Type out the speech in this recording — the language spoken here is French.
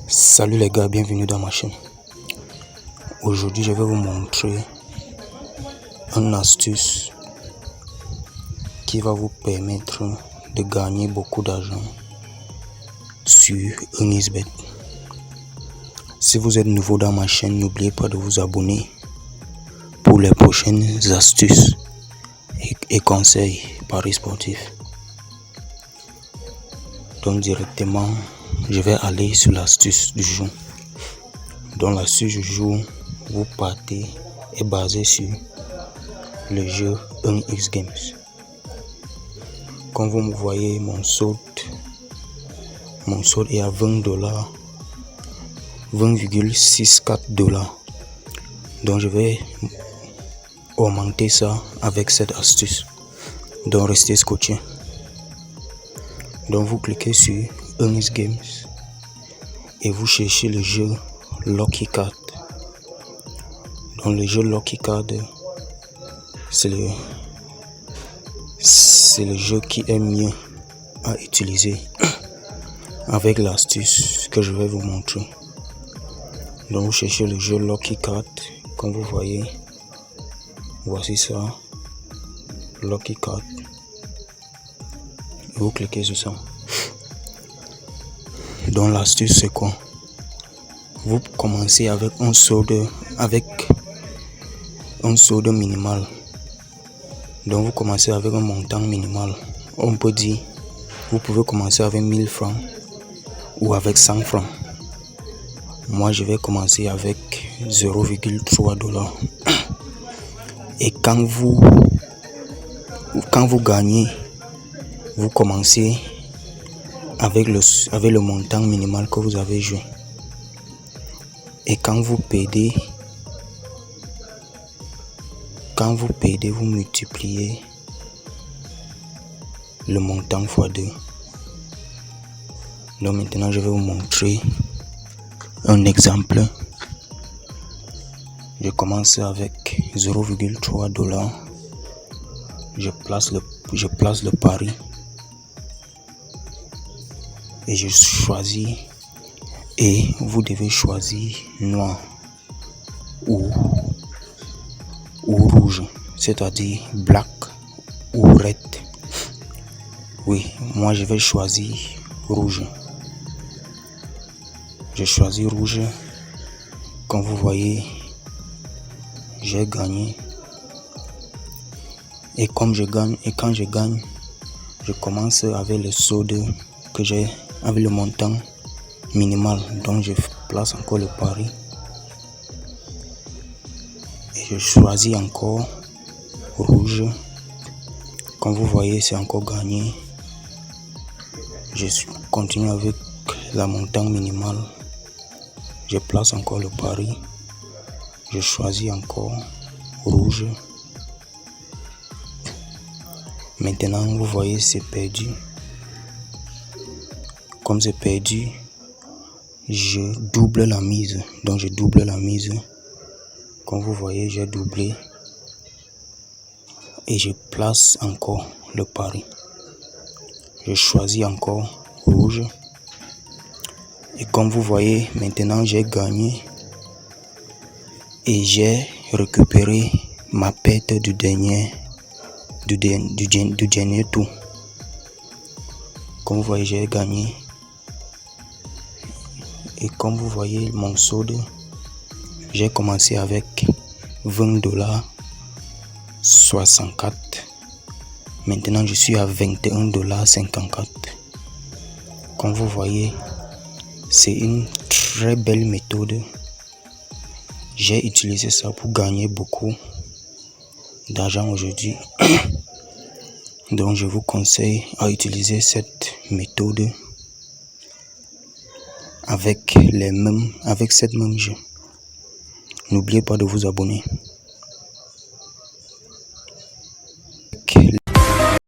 Salut les gars, bienvenue dans ma chaîne. Aujourd'hui, je vais vous montrer une astuce qui va vous permettre de gagner beaucoup d'argent sur EarnIsBet. Si vous êtes nouveau dans ma chaîne, n'oubliez pas de vous abonner pour les prochaines astuces et conseils paris sportifs. Donc directement, je vais aller sur l'astuce du jour. Dans l'astuce du jour, vous partez est basé sur le jeu 1x Games. Comme vous me voyez, mon solde est à $20, 20,64 $. Donc je vais augmenter ça avec cette astuce. Donc restez scotché. Donc vous cliquez sur EarnIsBet Games et vous cherchez le jeu Lucky Card. Donc le jeu Lucky Card, c'est le jeu qui est mieux à utiliser avec l'astuce que je vais vous montrer. Donc vous cherchez le jeu Lucky Card, comme vous voyez, voici ça, Lucky Card. Vous cliquez sur ça. Donc l'astuce c'est quoi? Vous commencez avec un solde minimal. Donc vous commencez avec un montant minimal. On peut dire, vous pouvez commencer avec 1000 francs ou avec 100 francs. Moi je vais commencer avec 0,3 $. Et quand vous gagnez, vous commencez avec le montant minimal que vous avez joué. Et quand vous perdez, vous multipliez le montant x 2. Donc maintenant je vais vous montrer un exemple. Je commence avec 0,3 $. Je place le pari et je choisis, et vous devez choisir noir ou rouge, c'est-à-dire black ou red. Oui, moi je vais choisir rouge. Je choisis rouge. Comme vous voyez, j'ai gagné. Et quand je gagne, je commence avec le solde que j'ai, avec le montant minimal. Donc je place encore le pari et je choisis encore rouge. Comme vous voyez, c'est encore gagné. Je continue avec la montant minimal. Je place encore le pari. Je choisis encore rouge. Maintenant, vous voyez, c'est perdu. Comme c'est perdu, je double la mise. Donc je double la mise. Comme vous voyez, j'ai doublé. Et je place encore le pari. Je choisis encore rouge. Et comme vous voyez, maintenant j'ai gagné. Et j'ai récupéré ma perte du dernier tour. Comme vous voyez, j'ai gagné. Et comme vous voyez mon solde, j'ai commencé avec $20,64. Maintenant je suis à $21,54. Comme vous voyez, c'est une très belle méthode. J'ai utilisé ça pour gagner beaucoup d'argent aujourd'hui. Donc je vous conseille à utiliser cette méthode avec cette même jeu. N'oubliez pas de vous abonner.